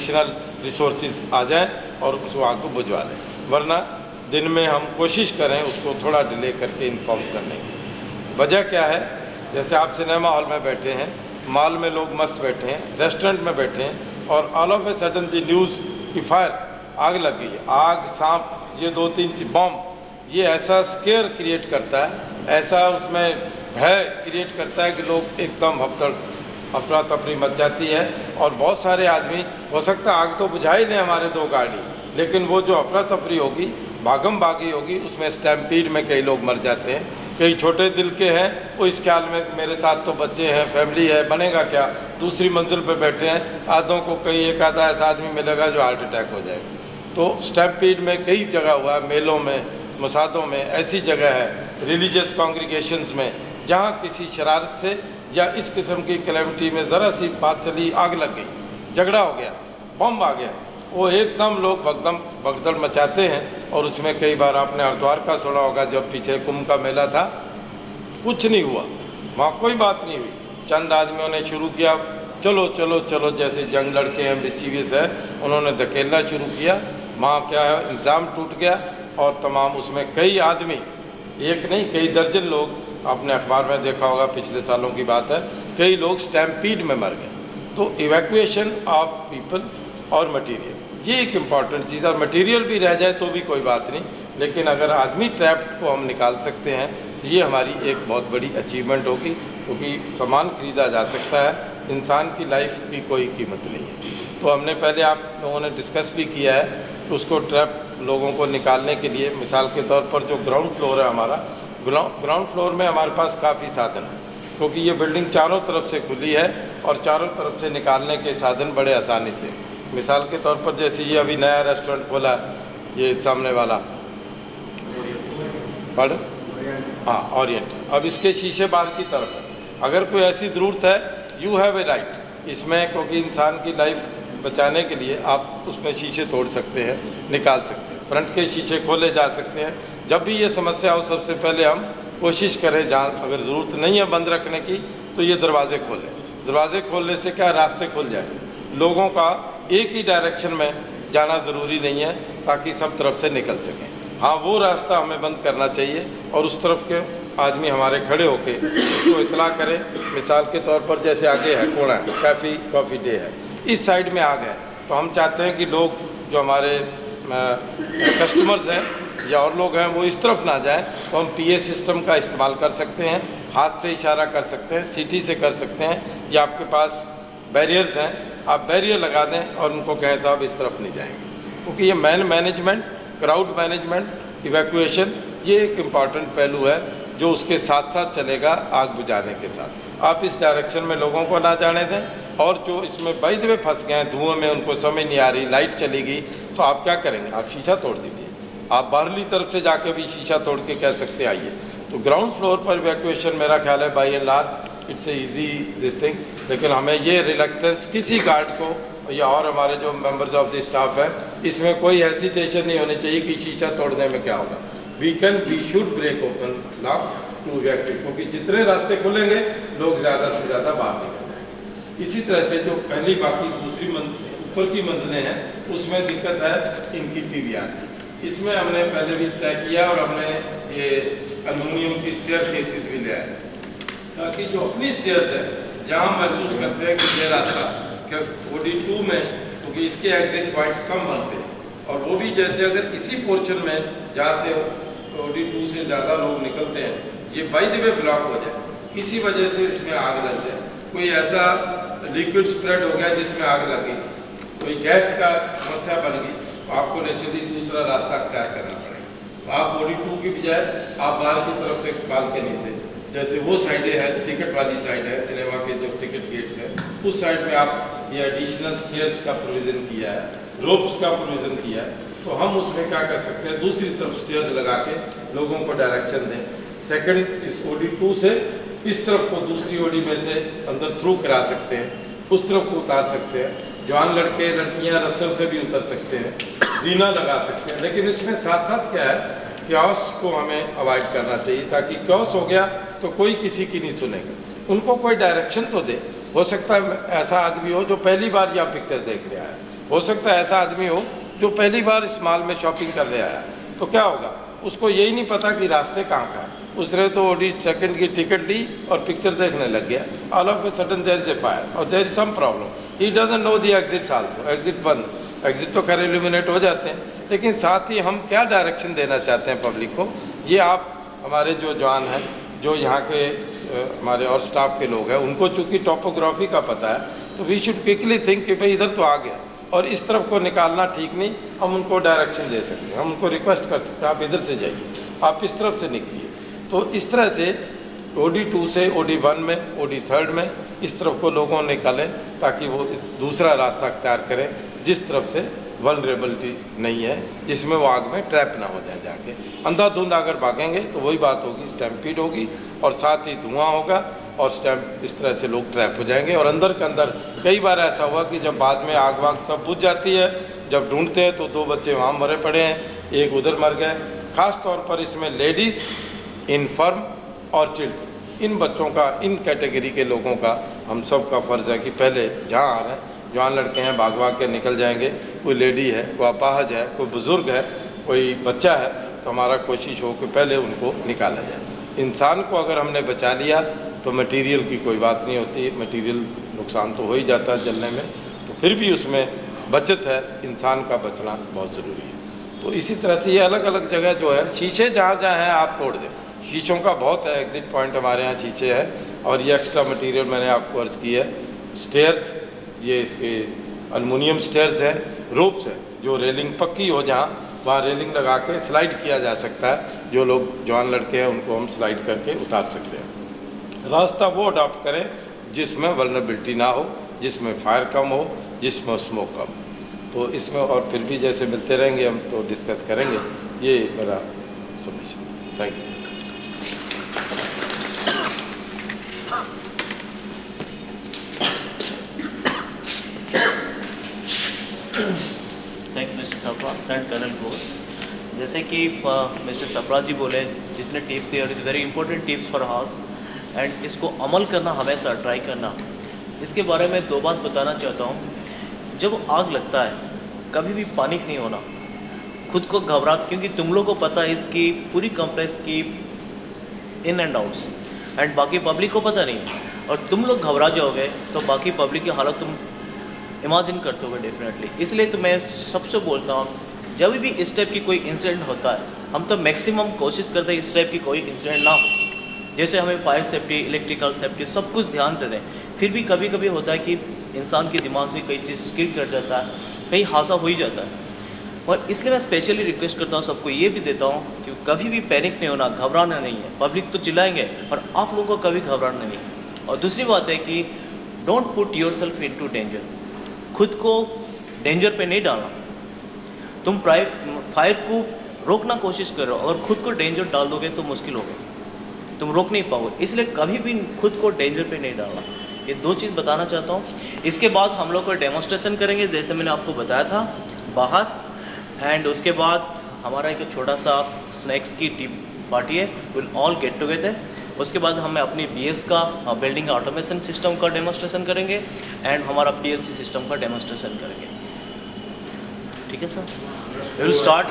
Additional resources आ जाएं और उस आग को बुझवा दें, वरना दिन में हम कोशिश करें उसको थोड़ा डिले करके इन्फॉर्म करने की। वजह क्या है, जैसे आप सिनेमा हॉल में बैठे हैं, मॉल में लोग मस्त बैठे हैं, रेस्टोरेंट में बैठे हैं और all of a sudden the news की फायर, आग लग गई, आग, सांप, ये 2-3 बॉम्ब, ये ऐसा स्केयर क्रिएट करता है, ऐसा उसमें भय क्रिएट करता है कि लोग एकदम अफरा तफरी मच जाती है। और बहुत सारे आदमी, हो सकता है आग तो बुझा ही लें हमारे 2 गाड़ी, लेकिन वो जो अफरा तफरी होगी, भागम भागी होगी, उसमें स्टैम्पीड में कई लोग मर जाते हैं। कई छोटे दिल के हैं, वो इस ख्याल में मेरे साथ तो बच्चे हैं, फैमिली है, बनेगा क्या, दूसरी मंजिल पर बैठे हैं, आधों को कई एक आधा ऐसा आदमी मिलेगा जो हार्ट अटैक हो जाएगा। तो स्टैम्पीड में कई जगह हुआ है, मेलों में, मसादों में, ऐसी जगह है, रिलीजियस कॉन्ग्रीगेशंस में, जहाँ किसी शरारत से या इस किस्म की कैलेमिटी में ज़रा सी बात चली, आग लग गई, झगड़ा हो गया, बम आ गया, वो एकदम लोग भगदड़ मचाते हैं। और उसमें कई बार आपने हरिद्वार का सुना होगा, जब पीछे कुंभ का मेला था, कुछ नहीं हुआ, वहाँ कोई बात नहीं हुई, चंद आदमियों ने शुरू किया, चलो चलो चलो, जैसे जंग लड़के हैं, मिस्चीवियस है, उन्होंने धकेलना शुरू किया, वहाँ क्या है, इंतज़ाम टूट गया और तमाम उसमें कई आदमी, एक नहीं कई दर्जन लोग, आपने अखबार में देखा होगा, पिछले सालों की बात है, कई लोग स्टैम्पीड में मर गए। तो इवैक्यूएशन ऑफ पीपल और मटेरियल, ये एक इम्पॉर्टेंट चीज़, और मटेरियल भी रह जाए तो भी कोई बात नहीं, लेकिन अगर आदमी ट्रैप्ड को हम निकाल सकते हैं तो ये हमारी एक बहुत बड़ी अचीवमेंट होगी, क्योंकि सामान खरीदा जा सकता है, इंसान की लाइफ की कोई कीमत नहीं है। तो हमने पहले आप लोगों ने डिस्कस भी किया है कि उसको ट्रैप लोगों को निकालने के लिए, मिसाल के तौर पर जो ग्राउंड फ्लोर है हमारा, ग्राउंड फ्लोर में हमारे पास काफ़ी साधन है, क्योंकि ये बिल्डिंग चारों तरफ से खुली है और चारों तरफ से निकालने के साधन बड़े आसानी से। मिसाल के तौर पर जैसे ये अभी नया रेस्टोरेंट खोला, ये सामने वाला पढ़, हाँ, ओरिएंट, अब इसके शीशे बाहर की तरफ है। अगर कोई ऐसी ज़रूरत है, यू हैव ए राइट इसमें, क्योंकि इंसान की लाइफ बचाने के लिए आप उसमें शीशे तोड़ सकते हैं, निकाल सकते हैं, फ्रंट के शीशे खोले जा सकते हैं। जब भी ये समस्या हो, सबसे पहले हम कोशिश करें, जहाँ अगर ज़रूरत नहीं है बंद रखने की, तो ये दरवाजे खोलें। दरवाजे खोलने से क्या, रास्ते खुल जाए, लोगों का एक ही डायरेक्शन में जाना ज़रूरी नहीं है, ताकि सब तरफ से निकल सकें। हाँ, वो रास्ता हमें बंद करना चाहिए और उस तरफ के आदमी हमारे खड़े होके उसको इतला करें। मिसाल के तौर पर जैसे आगे है कोड़ा, कॉफ़ी डे है, इस साइड में आ गए, तो हम चाहते हैं कि लोग जो हमारे कस्टमर्स हैं या और लोग हैं, वो इस तरफ ना जाएं, तो हम PA सिस्टम का इस्तेमाल कर सकते हैं, हाथ से इशारा कर सकते हैं, सीटी से कर सकते हैं, या आपके पास बैरियर्स हैं, आप बैरियर लगा दें और उनको कहें साहब इस तरफ नहीं जाएंगे। क्योंकि ये मैनेजमेंट, क्राउड मैनेजमेंट, इवैक्यूएशन, ये एक इम्पॉर्टेंट पहलू है जो उसके साथ साथ चलेगा आग बुझाने के साथ। आप इस डायरेक्शन में लोगों को ना जाने दें, और जो इसमें बाई द वे फंस गए हैं धुएं में, उनको समझ नहीं आ रही, लाइट चली गई, तो आप क्या करेंगे, आप शीशा तोड़ दीजिए, आप बाहरली तरफ से जाके भी शीशा तोड़ के कह सकते आइए। तो ग्राउंड फ्लोर पर इवैक्यूएशन मेरा ख्याल है by and large it's a easy this thing, लेकिन हमें ये रिलक्टेंस किसी गार्ड को या और हमारे जो मेंबर्स ऑफ द स्टाफ है, इसमें कोई हेसिटेशन नहीं होनी चाहिए कि शीशा तोड़ने में क्या होगा। We should break open locks to evacuate, क्योंकि जितने रास्ते खुलेंगे लोग ज़्यादा से ज़्यादा बाहर निकल जाएंगे। इसी तरह से जो पहली बाकी दूसरी ऊपर की मंजिलें हैं, उसमें दिक्कत है इनकी PVR की। इसमें हमने पहले भी तय किया और हमने ये एल्युमिनियम की स्टेयर केसेस भी ले आए, ताकि जो अपनी स्टेयर्स है, जहाँ महसूस करते हैं कि ये रास्ता OD2 में, क्योंकि इसके एग्जिट पॉइंट्स कम बनते हैं, और वो भी जैसे अगर इसी पोर्शन में जहाँ से OD2 से ज़्यादा लोग निकलते हैं, ये बाई द वे ब्लॉक हो जाए, किसी वजह से इसमें आग लग जाए, कोई ऐसा लिक्विड स्प्रेड हो गया जिसमें आग लग गई, कोई गैस का समस्या बन गई, तो आपको नेचुरली दूसरा रास्ता अख्तियार करना पड़ेगा। आप OD2 की बजाय आप बाहर की तरफ से बालकनी से, जैसे वो साइडें हैं, टिकट वाली साइड है, सिनेमा के जो टिकट गेट्स हैं, उस साइड में आप ये एडिशनल स्टेयर्स का प्रोविज़न किया है, रोप्स का प्रोविज़न किया है, तो हम उसमें क्या कर सकते हैं, दूसरी तरफ स्टेयर्स लगा के लोगों को डायरेक्शन दें। सेकंड, इस OD2 से इस तरफ को दूसरी OD में से अंदर थ्रू करा सकते हैं, उस तरफ को उतार सकते हैं, जवान लड़के लड़कियां रस्सियों से भी उतर सकते हैं, जीना लगा सकते हैं। लेकिन इसमें साथ साथ क्या है, क्योस को हमें अवॉइड करना चाहिए, ताकि क्योस हो गया तो कोई किसी की नहीं सुनेगा, उनको कोई डायरेक्शन तो दे। हो सकता है ऐसा आदमी हो जो पहली बार यहाँ पिक्चर देख रहा है, हो सकता है ऐसा आदमी हो जो पहली बार इस मॉल में शॉपिंग करने आया, तो क्या होगा, उसको यही नहीं पता कि रास्ते कहाँ का है। उसने तो ओडी सेकंड की टिकट ली और पिक्चर देखने लग गया। All of a sudden there is a fire और there is some problem, he doesn't know the exits also, exit बंद, एग्जिट तो खैर इल्यूमिनेट हो जाते हैं, लेकिन साथ ही हम क्या डायरेक्शन देना चाहते हैं पब्लिक को, ये आप हमारे जो जवान हैं, जो यहाँ के हमारे और स्टाफ के लोग हैं, उनको चूँकि टोपोग्राफी का पता है, तो वी शुड क्विकली थिंक कि भाई इधर तो आ गया और इस तरफ को निकालना ठीक नहीं, हम उनको डायरेक्शन दे सकते हैं, हम उनको रिक्वेस्ट कर सकते हैं आप इधर से जाइए, आप इस तरफ से निकलिए। तो इस तरह से OD2 से OD1 में, OD3 में इस तरफ को लोगों निकालें ताकि वो दूसरा रास्ता अख्तियार करें जिस तरफ से वल्नरेबिलिटी नहीं है, जिसमें वो आग में ट्रैप ना हो जाए। जाके अंधाधुंध अगर भागेंगे तो वही बात होगी, स्टैम्पीड होगी और साथ ही धुआं होगा और स्टैम्प इस तरह से लोग ट्रैप हो जाएंगे। और अंदर के अंदर कई बार ऐसा हुआ कि जब बाद में आग वाग सब बुझ जाती है, जब ढूंढते हैं तो 2 बच्चे वहाँ मरे पड़े हैं, एक उधर मर गए। ख़ास तौर पर इसमें लेडीज़, इनफर्म और चिल्ड्रन, इन बच्चों का, इन कैटेगरी के लोगों का हम सब का फ़र्ज़ है कि पहले जहाँ आ रहे हैं, जवान लड़के हैं भाग भाग के निकल जाएंगे, कोई लेडी है, कोई अपाहज है, कोई बुज़ुर्ग है, कोई बच्चा है, तो हमारा कोशिश हो कि पहले उनको निकाला जाए। इंसान को अगर हमने बचा लिया तो मटेरियल की कोई बात नहीं होती, मटेरियल नुकसान तो हो ही जाता है जलने में, तो फिर भी उसमें बचत है, इंसान का बचना बहुत ज़रूरी है। तो इसी तरह से ये अलग अलग जगह जो है, शीशे जहाँ जहाँ हैं आप तोड़ दें, शीशों का बहुत है, एग्जिट पॉइंट हमारे यहाँ शीशे है। और ये एक्स्ट्रा मटेरियल मैंने आपको अर्ज़ की है, स्टेयर्स, ये इसके अलमुनियम स्टेयर्स हैं, रोप्स है, जो रेलिंग पक्की हो जहाँ, वहाँ रेलिंग लगा के स्लाइड किया जा सकता है, जो लोग जवान लड़के हैं उनको हम स्लाइड करके उतार सकते हैं। रास्ता वो अडॉप्ट करें जिसमें वल्नरेबिलिटी ना हो, जिसमें फायर कम हो, जिसमें स्मोक कम। तो इसमें और फिर भी जैसे मिलते रहेंगे हम तो डिस्कस करेंगे, ये मेरा submission. Thank you. Thanks mister Sapra and colonel Ghosh. जैसे कि मिस्टर सप्रा जी बोले, जितने टिप्स दिए, is very important tips for house and इसको अमल करना, हमेशा ट्राई करना। इसके बारे में 2 बात बताना चाहता हूँ। जब आग लगता है कभी भी पैनिक नहीं होना, खुद को घबरा, क्योंकि तुम लोग को पता है इसकी पूरी कॉम्प्लेक्स की इन एंड आउट्स, एंड बाकी पब्लिक को पता नहीं है, और तुम लोग घबरा जाओगे तो बाकी पब्लिक की हालत तुम इमेजिन करते हो डेफिनेटली। इसलिए तो मैं सबसे बोलता हूँ, जब भी इस टाइप की कोई इंसिडेंट होता है, हम तो मैक्सिमम कोशिश करते हैं इस टाइप की कोई इंसिडेंट ना हो। जैसे हमें फायर सेफ्टी, इलेक्ट्रिकल सेफ्टी सब कुछ ध्यान देते हैं, फिर भी कभी कभी होता है कि इंसान के दिमाग से कई चीज़ स्किप कर जाता है, कहीं हादसा हो ही जाता है। और इसलिए मैं स्पेशली रिक्वेस्ट करता हूँ, सबको ये भी देता हूँ कि कभी भी पैनिक नहीं होना, घबराना नहीं है। पब्लिक तो चिल्लाएंगे और आप लोगों को कभी घबराना नहीं है। और दूसरी बात है कि don't put yourself into danger, खुद को डेंजर पे नहीं डालना। तुम फायर को रोकना कोशिश करो, और खुद को डेंजर डाल दोगे तो मुश्किल होगा, तुम रोक नहीं पाओगे। इसलिए कभी भी खुद को डेंजर पे नहीं डालना। ये 2 चीज़ बताना चाहता हूँ। इसके बाद हम लोग को डेमोस्ट्रेशन करेंगे, जैसे मैंने आपको बताया था बाहर, एंड उसके बाद हमारा एक छोटा सा स्नैक्स की टी पार्टी है, विल ऑल गेट टुगेदर। उसके बाद हम अपनी BS का बिल्डिंग ऑटोमेशन सिस्टम का डेमोस्ट्रेशन करेंगे, एंड हमारा PLC सिस्टम का डेमोस्ट्रेशन करेंगे। ठीक है सर, वी विल स्टार्ट।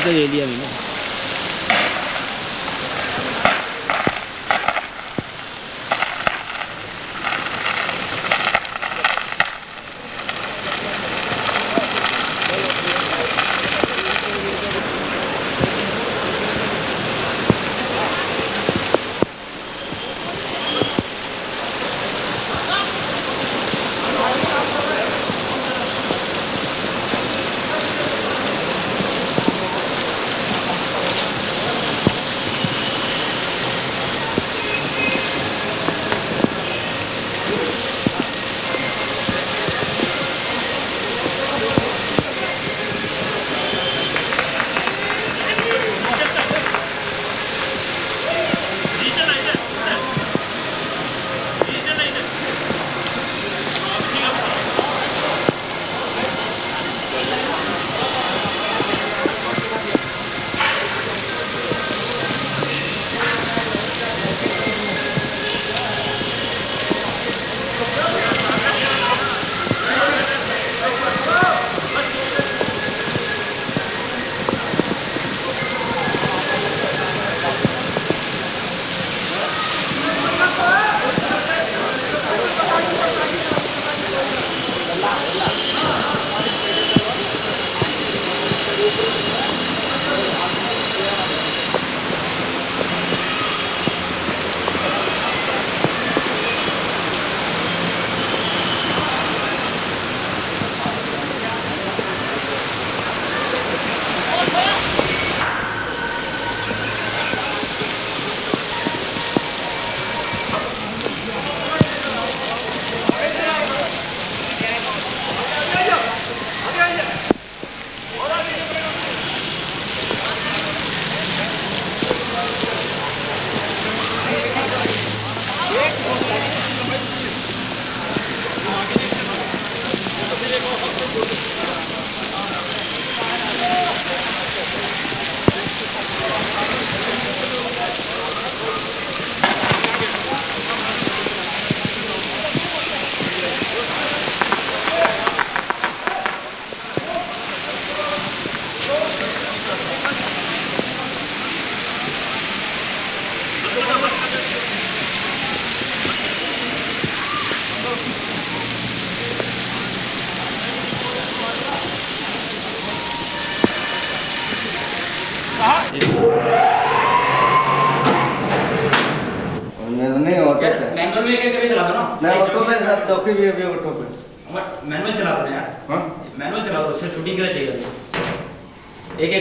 तो ले लिया मैंने। नहीं ऑटो पे मैनुअल में एक चला दो ना। नहीं ऑटो पे सब चौकी भी अभी ऑटो पे मैनुअल चला दो ना यार। हाँ मैनुअल चला दो, सिर्फ शूटिंग के लिए चाहिए। एक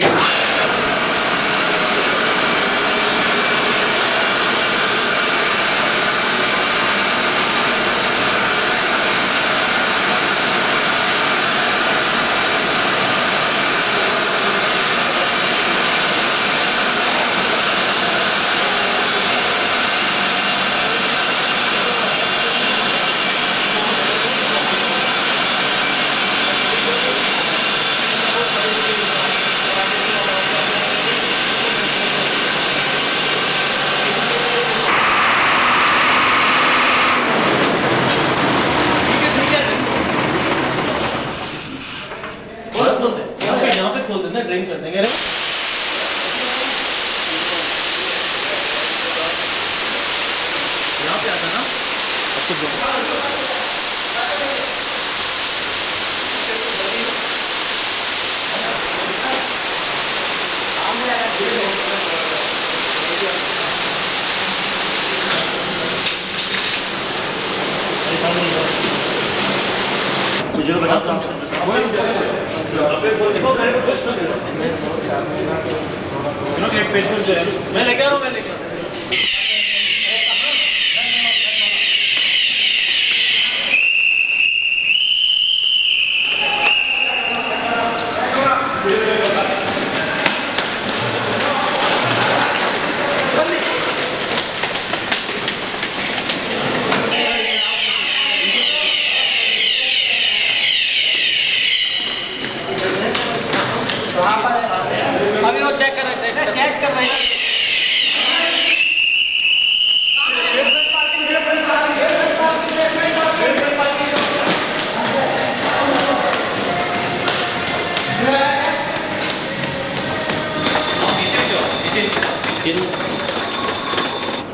यहाँ पे खोल देते हैं, ड्रिंक कर देंगे। यहाँ पे आता ना मुझे बताता हूँ। मैं लेके आ रहा हूँ, मैं लेके आ रहा हूँ। अभी वो चेक कर रहे हैं, चेक कर रहे हैं।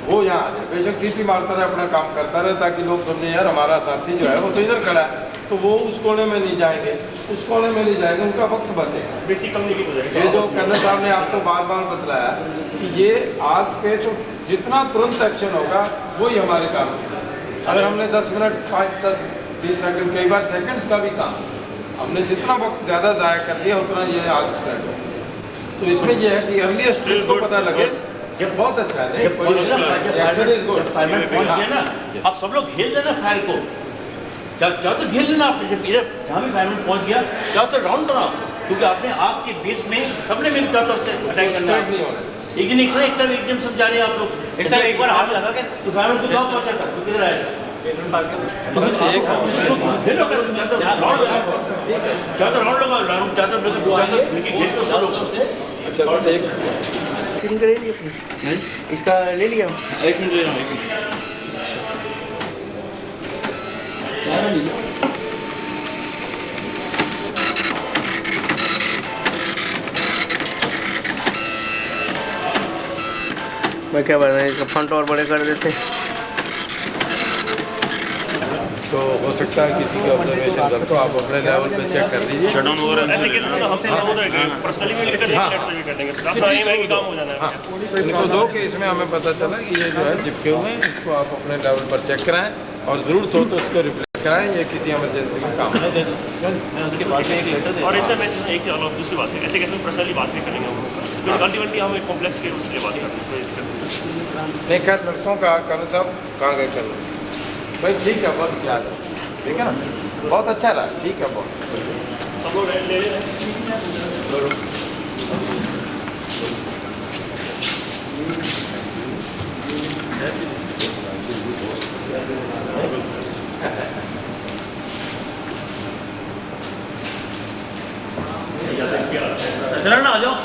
वो यहाँ आ जाए, बेशक सीटी मारता रहे, अपना काम करता रहे, ताकि लोग समझे यार हमारा साथी जो है वो तो इधर खड़ा है, तो वो उस कोने में नहीं जाएंगे, उस कोने में नहीं जाएंगे, उनका वक्त बचेगा। बेसिक कम्युनिकेट हो जाएगा। ये जो कर्नल साहब ने आपको बार बार बतलाया कि ये आग पे तो जितना तुरंत एक्शन होगा वही हमारे काम है। अगर हमने 10 मिनट 5, 10, 20 सेकंड, कई बार सेकंड्स का भी काम, हमने जितना वक्त ज़्यादा ज़ाया कर दिया उतना ये आग स्प्रेड हो। तो इसमें यह है कि अर्लीस्ट को पता लगे, जब बहुत अच्छा है, एक्शन इज गुड। फायरमैन पहुंच गया ना, अब सब लोग घेर लेना फायर को, चाहो तो घेर लेना आपने, जब इधर जहाँ भी फायरमैन पहुंच गया चाहो तो राउंड बनाओ, क्योंकि आपने आग के बेस में सबने मिल चारों तरफ से अटैक करना है। नहीं होना एक दिन एक तरफ एकदम सब जा रहे हैं आप लोग, एक बार हाथ लगा के तो फायरमैन को कहाँ पहुंचा था, तो किधर आया? इसका ले लिया एक मिनट ले रहा हूँ। मैं क्या बता इसका फंट और बड़े कर देते। तो हो सकता है किसी के ऑब्जर्वेशन कर, तो आप अपने लेवल पे चेक कर लीजिए। शटडाउन ओवर ऐसे केस में हमसे हो जाएगा, पर्सनली भी लेटर भी कर देंगे, आप आए हैं कि काम हो जाना है। इनको दो केस में हमें पता चला कि ये जो है चिपके हुए हैं, इसको आप अपने लेवल पर चेक कराएं और ज़रूरत हो तो उसको रिप्लेस कराएं, ये किसी इमरजेंसी में काम है। मैं उसके बाद में एक लेटर दे, और इसमें मैं एक चीज़ और दूसरी बात है, ऐसे केस में पर्सनली बात नहीं करेंगे हम लोग, क्योंकि अल्टीमेटली हम एक कॉम्प्लेक्स के उसके बात करते हैं। नहीं खैर, लड़कों का कर्नल साहब कहाँ गए कर्नल भाई? ठीक है, बहुत याद है, ठीक है ना, बहुत अच्छा रहा, ठीक है, बहुत सब लोग ले रहे हैं। चलो ना, आ जाओ।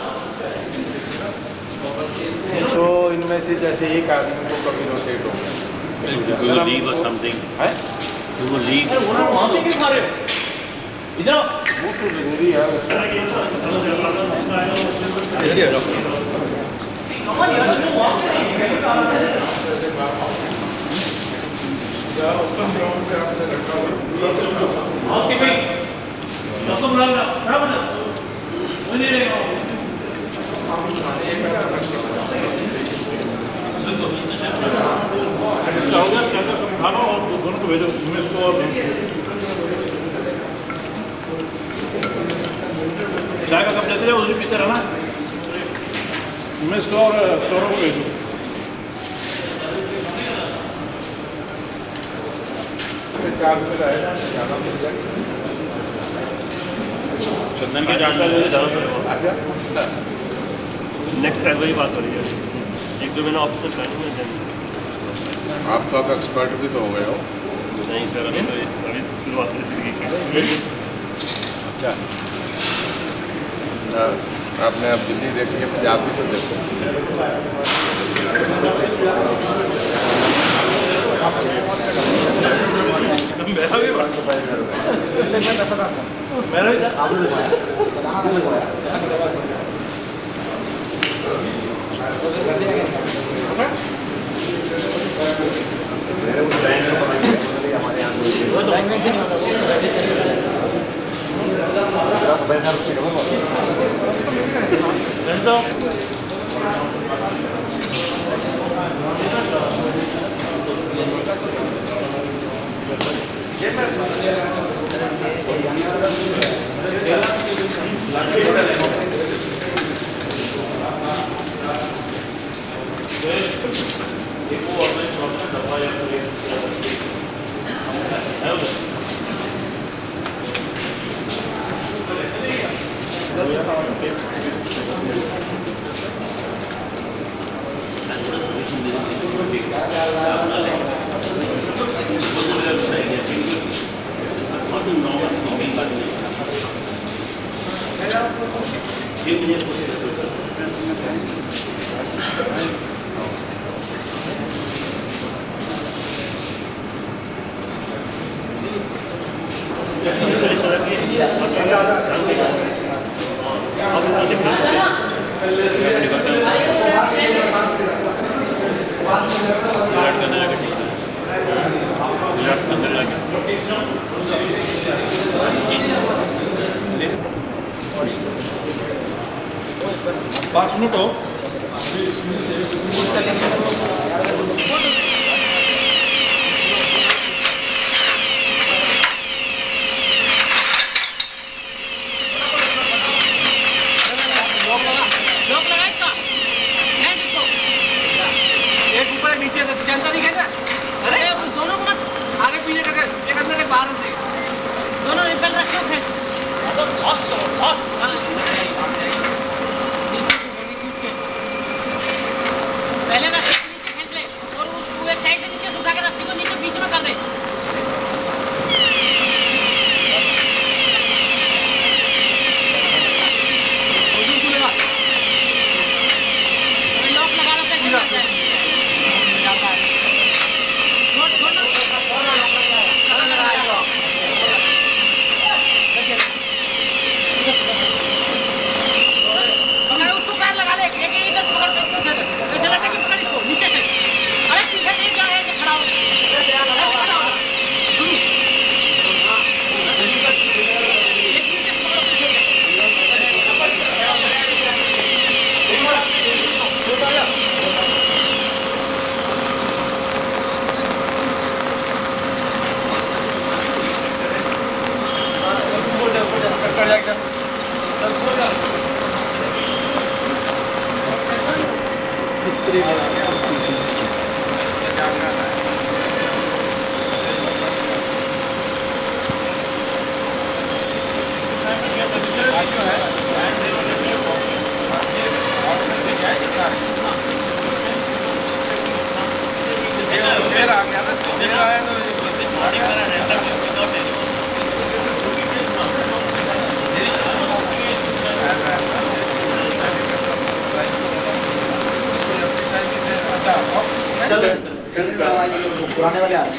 तो इनमें से जैसे एक आदमी को कभी रोटेट हो गया, You will leave or something. है You will leave. अरे वो लोग वहाँ पे क्यों मारे? इधर आओ। वो तो जरूरी है। कमल यार तो वहाँ पे नहीं है, सारा है। ओपन ग्राउंड पे आपने रखा हुआ आपके भाई सबको बुला लो, बराबर है? वो नहीं रहेगा। खाना और दोनों को भेजो, उमेश को और चाय का कप देते जाओ, उधर पीते रहना। उमेश को और सौरभ को भेजो। चंदन की जांच नेक्स्ट फरवरी बात हो रही है, 1-2 महीना ऑफिसर ट्रेनिंग में। आप तो अब एक्सपर्ट भी तो हो गए हो। नहीं सर, अभी शुरुआत की। अच्छा, आपने अब दिल्ली देखी है, पंजाब भी तो देखो। मेरा भी Gracias. 5 मिनट हो लॉक लगा इसका खींच इसको एक ऊपर है नीचे से जनता नहीं खेल रहा अरे दोनों को मत आगे पीछे करके एक अंदर एक बाहर से दोनों एक पहले रखो खींच पहले रस्सी को नीचे खींच ले और उसको एक साइड से नीचे से उठा के रस्सी को नीचे बीच में कर दे लॉक लगा लो कैसे जाता है छोड़ छोड़ पकड़ उसको पैर लगा ले एक इधर पकड़ कैसे लगा कि पकड़ इसको नीचे से अरे पीछे नहीं जा ऐसे खड़ा हो ऐसे खड़ा हो एक नीचे पकड़ो फिर आ गया ना फिर आया तो पुराने वाले आ रहे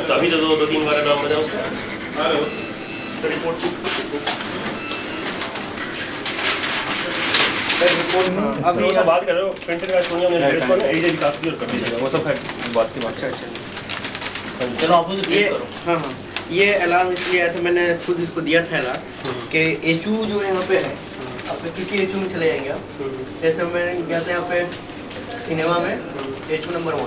तो अभी तो 2-3 बार नाम बताओ उसका रिपोर्ट अभी तो बात कर रहे हो प्रिंटर का सुनिए हमने रेट पर एज विकास क्लियर कर दिया वो तो खैर बात की बात। चलो ऑपोजिट ये करो हाँ हाँ ये अलार्म इसलिए आया था मैंने खुद इसको दिया था अलार्म कि एचू जो यहाँ पे है आप किसी एचू में चले जाएंगे आप जैसे मैंने गया था यहाँ पे सिनेमा में एचू नंबर 1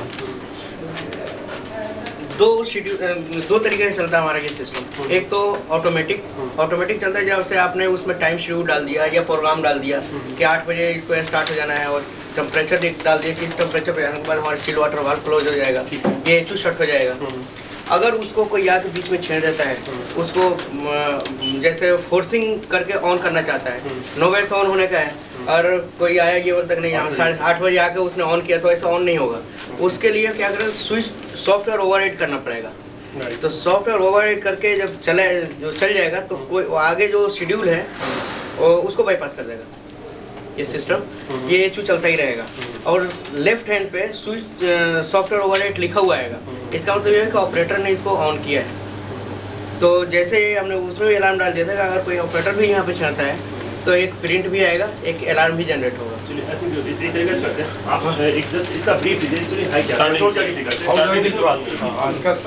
दो तरीके से चलता है हमारा ये सिस्टम। एक तो ऑटोमेटिक चलता है जब से आपने उसमें टाइम शेड्यूल डाल दिया या प्रोग्राम डाल दिया कि 8 बजे इसको स्टार्ट हो जाना है और टेम्परेचर डाल दिया कि इस टेम्परेचर पे जाने के बाद हमारा चिल वाटर वाल्व क्लोज हो जाएगा, ये एचू शट हो जाएगा। अगर उसको कोई आके बीच में छेड़ देता है, उसको जैसे फोर्सिंग करके ऑन करना चाहता है, 9 बजे से ऑन होने का है और कोई आया ये तक नहीं, 8:30 बजे आके उसने ऑन किया तो ऐसा ऑन नहीं होगा। उसके लिए क्या करें, स्विच सॉफ्टवेयर ओवरराइड करना पड़ेगा। तो सॉफ्टवेयर ओवरराइड करके जब चल जाएगा तो कोई आगे जो शेड्यूल है उसको बाईपास कर देगा ये सिस्टम, ये एचयू चलता ही रहेगा। और लेफ्ट हैंड पे स्विच सॉफ्टवेयर ओवरराइड लिखा हुआ आएगा, इसका मतलब ये है कि ऑपरेटर ने इसको ऑन किया है। तो जैसे हमने उसमें भी अलार्म डाल दिया था कि अगर कोई ऑपरेटर भी यहाँ पे चढ़ता है तो एक प्रिंट भी आएगा, एक अलार्म भी जनरेट होगा।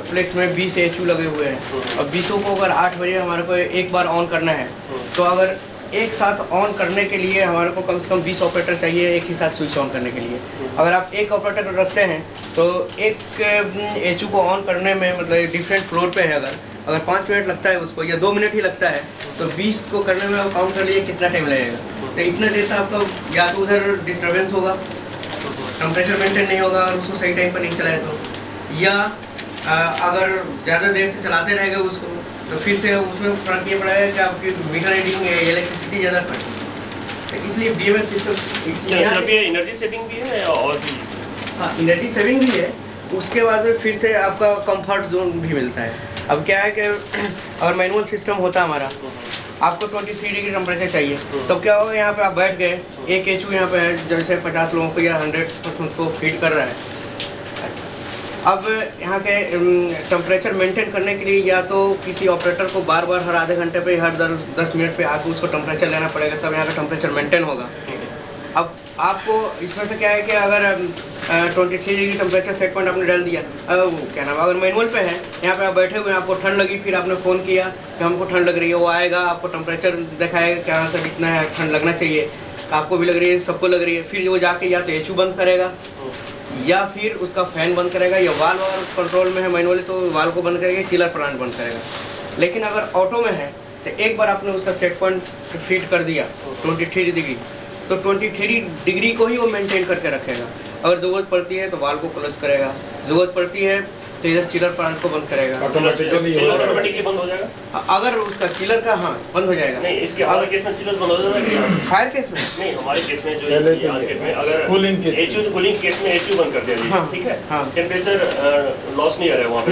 प्लेक्स में 20 एचयू लगे हुए हैं और 20 को अगर 8 बजे हमारे को एक बार ऑन करना है तो अगर एक साथ ऑन करने के लिए हमारे को कम से कम 20 ऑपरेटर चाहिए एक ही साथ स्विच ऑन करने के लिए। अगर आप एक ऑपरेटर रखते हैं तो एक एचयू को ऑन करने में मतलब डिफरेंट फ्लोर पे है, अगर 5 मिनट लगता है उसको या 2 मिनट ही लगता है तो 20 को करने में काउंट कर लिए कितना टाइम लगेगा। तो इतना देर से आपका या तो उधर डिस्टर्बेंस होगा, टेम्परेचर मेंटेन नहीं होगा और उसको सही टाइम पर नहीं चलाए तो, या अगर ज़्यादा देर से चलाते रहेंगे उसको तो फिर से उसमें फर्क ये पड़ेगा कि आपकी मीटर रीडिंग इलेक्ट्रिसिटी ज़्यादा फर्क। तो इसलिए BMS सिस्टम एनर्जी सेटिंग भी है और भी, हाँ एनर्जी सेविंग भी है, उसके बाद फिर से आपका कंफर्ट जोन भी मिलता है। अब क्या है कि अगर मैनुअल सिस्टम होता हमारा, आपको 23 डिग्री टेम्परेचर चाहिए तो क्या होगा, यहाँ पे आप बैठ गए, एक एचयू यहाँ पे है जैसे 50 लोगों को या 100 को फीड कर रहा है। अब यहाँ के टेम्परेचर मेंटेन करने के लिए या तो किसी ऑपरेटर को बार बार हर आधे घंटे पे हर 10 मिनट पे आके उसको टेम्परेचर लेना पड़ेगा, तब यहाँ पे टेम्परेचर मेंटेन होगा। अब आपको इसमें से क्या है कि अगर 23 डिग्री टेम्परेचर सेट पॉइंट आपने डाल दिया, क्या नाम, अगर मैनुअल पे है, यहाँ पे आप बैठे हुए हैं, आपको ठंड लगी, फिर आपने फ़ोन किया कि हमको ठंड लग रही है, वो आएगा आपको टेम्परेचर दिखाएगा कि यहाँ से इतना है ठंड लगना चाहिए, आपको भी लग रही है, सबको लग रही है, फिर वो जाके या तो एचयू बंद करेगा या फिर उसका फैन बंद करेगा, या वाल्व अगर कंट्रोल में है मैनुअली तो वाल्व को बंद करेगा, चिलर प्लांट बंद करेगा। लेकिन अगर ऑटो में है तो एक बार आपने उसका सेट पॉइंट फीड कर दिया 23 डिग्री, तो 23 डिग्री को ही वो मेंटेन करके रखेगा। अगर ज़रूरत पड़ती है तो वाल्व को क्लोज करेगा, ज़रूरत पड़ती है तो इधर चिलर प्लांट को बंद करेगा, ऑटोमेटिकली बंद हो जाएगा। अगर उसका चिलर का हाँ बंद हो जाएगा। नहीं, इसके हमारे केस में चिलर बंद हो जाएगा। फायर केस में नहीं, हमारे केस में जो पहले तो आज के में अगर कूलिंग के एचयू से कूलिंग केस में एचयू बंद कर दिया जी, हाँ, ठीक है, हाँ। टेम्परेचर लॉस नहीं आ रहा है वहाँ पे,